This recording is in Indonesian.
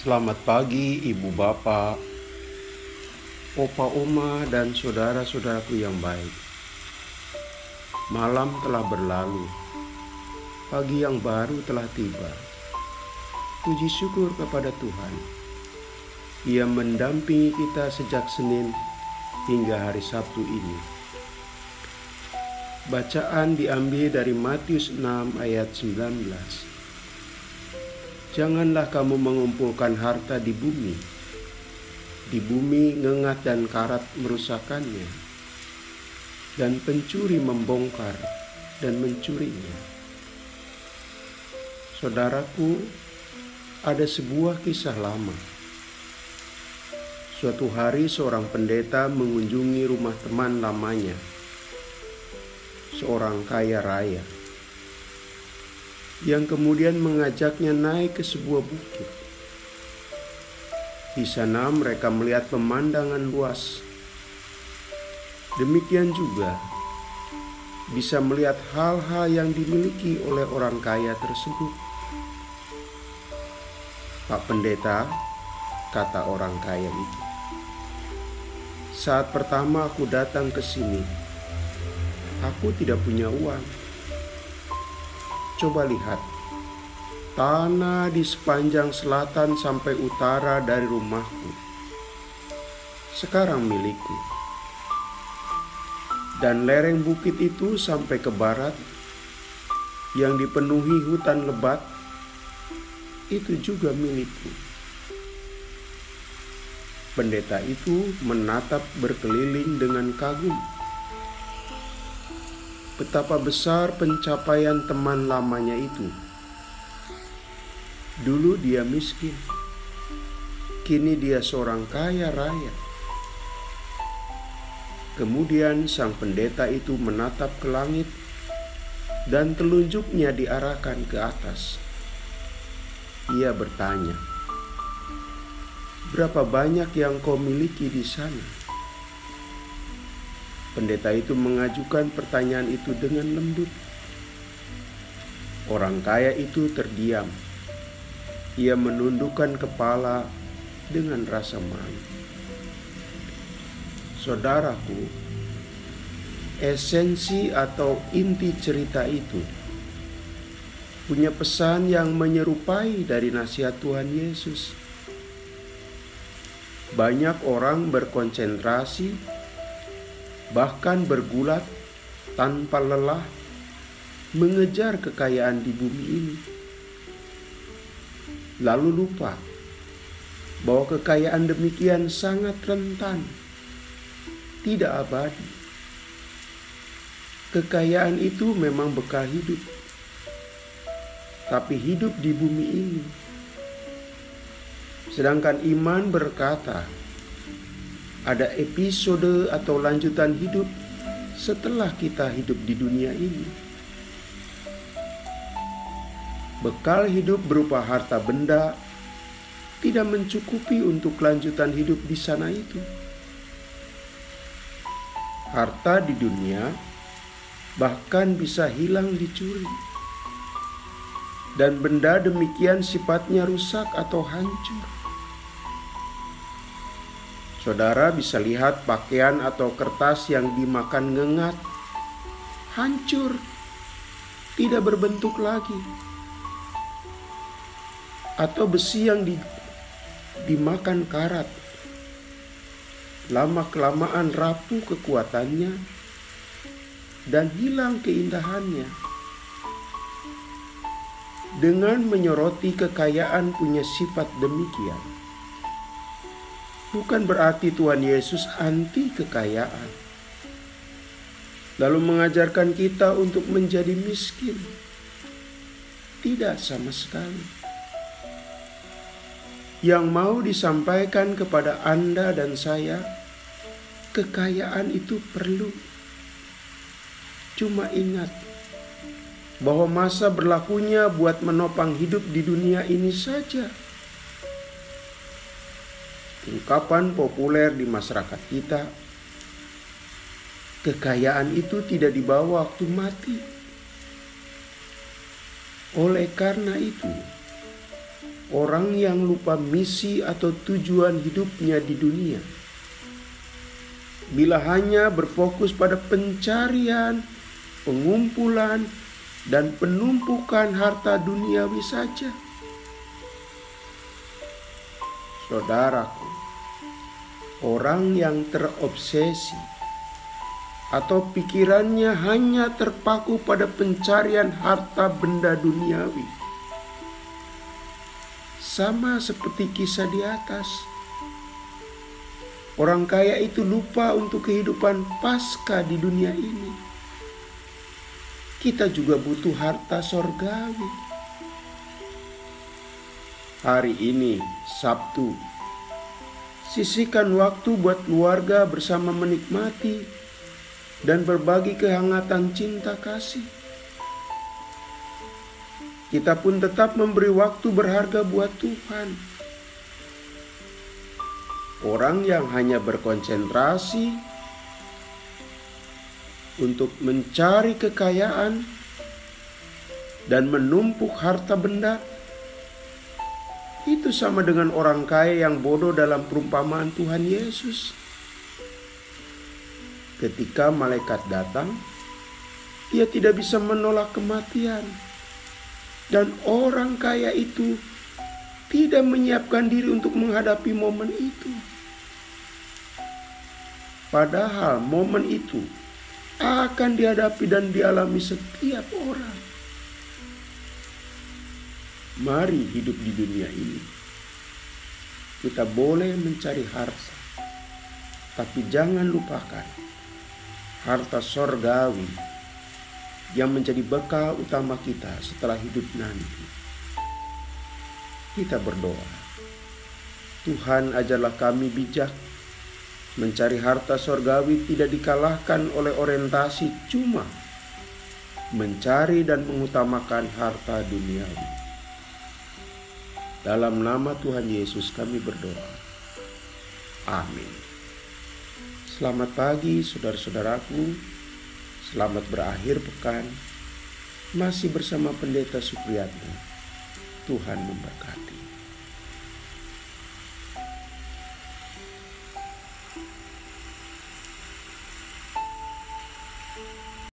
Selamat pagi ibu bapak, opa oma dan saudara-saudaraku yang baik. Malam telah berlalu, pagi yang baru telah tiba. Puji syukur kepada Tuhan. Ia mendampingi kita sejak Senin hingga hari Sabtu ini. Bacaan diambil dari Matius 6 ayat 19. Janganlah kamu mengumpulkan harta di bumi. Di bumi ngengat dan karat merusakkannya, dan pencuri membongkar dan mencurinya. Saudaraku, ada sebuah kisah lama. Suatu hari seorang pendeta mengunjungi rumah teman lamanya, seorang kaya raya, yang kemudian mengajaknya naik ke sebuah bukit. Di sana mereka melihat pemandangan luas. Demikian juga bisa melihat hal-hal yang dimiliki oleh orang kaya tersebut. Pak pendeta, kata orang kaya itu, saat pertama aku datang ke sini, aku tidak punya uang. Coba lihat, tanah di sepanjang selatan sampai utara dari rumahku sekarang milikku. Dan lereng bukit itu sampai ke barat yang dipenuhi hutan lebat itu juga milikku. Pendeta itu menatap berkeliling dengan kagum. Betapa besar pencapaian teman lamanya itu. Dulu dia miskin, kini dia seorang kaya raya. Kemudian sang pendeta itu menatap ke langit dan telunjuknya diarahkan ke atas. Ia bertanya, "Berapa banyak yang kau miliki di sana?" Pendeta itu mengajukan pertanyaan itu dengan lembut. Orang kaya itu terdiam. Ia menundukkan kepala dengan rasa malu. Saudaraku, esensi atau inti cerita itu punya pesan yang menyerupai dari nasihat Tuhan Yesus. Banyak orang berkonsentrasi, bahkan bergulat tanpa lelah mengejar kekayaan di bumi ini, lalu lupa bahwa kekayaan demikian sangat rentan, tidak abadi. Kekayaan itu memang bekal hidup, tapi hidup di bumi ini. Sedangkan iman berkata, ada episode atau lanjutan hidup setelah kita hidup di dunia ini. Bekal hidup berupa harta benda tidak mencukupi untuk kelanjutan hidup di sana itu. Harta di dunia bahkan bisa hilang dicuri. Dan benda demikian sifatnya rusak atau hancur. Saudara bisa lihat pakaian atau kertas yang dimakan ngengat, hancur, tidak berbentuk lagi. Atau besi yang dimakan karat, lama-kelamaan rapuh kekuatannya dan hilang keindahannya. Dengan menyoroti kekayaan punya sifat demikian, bukan berarti Tuhan Yesus anti kekayaan, lalu mengajarkan kita untuk menjadi miskin. Tidak sama sekali. Yang mau disampaikan kepada Anda dan saya, kekayaan itu perlu. Cuma ingat bahwa masa berlakunya buat menopang hidup di dunia ini saja. Ungkapan populer di masyarakat kita, kekayaan itu tidak dibawa waktu mati. Oleh karena itu, orang yang lupa misi atau tujuan hidupnya di dunia. Bila hanya berfokus pada pencarian, pengumpulan, dan penumpukan harta duniawi saja. Saudaraku, orang yang terobsesi atau pikirannya hanya terpaku pada pencarian harta benda duniawi, sama seperti kisah di atas. Orang kaya itu lupa untuk kehidupan pasca di dunia ini. Kita juga butuh harta sorgawi. Hari ini, Sabtu, sisihkan waktu buat keluarga bersama menikmati dan berbagi kehangatan cinta kasih. Kita pun tetap memberi waktu berharga buat Tuhan. Orang yang hanya berkonsentrasi untuk mencari kekayaan dan menumpuk harta benda, itu sama dengan orang kaya yang bodoh dalam perumpamaan Tuhan Yesus. Ketika malaikat datang, ia tidak bisa menolak kematian. Dan orang kaya itu tidak menyiapkan diri untuk menghadapi momen itu. Padahal momen itu akan dihadapi dan dialami setiap orang. Mari hidup di dunia ini. Kita boleh mencari harta, tapi jangan lupakan harta sorgawi yang menjadi bekal utama kita setelah hidup nanti. Kita berdoa, Tuhan ajarlah kami bijak, mencari harta sorgawi tidak dikalahkan oleh orientasi cuma mencari dan mengutamakan harta duniawi. Dalam nama Tuhan Yesus kami berdoa. Amin. Selamat pagi saudara-saudaraku. Selamat berakhir pekan. Masih bersama Pendeta Supriyatna. Tuhan memberkati.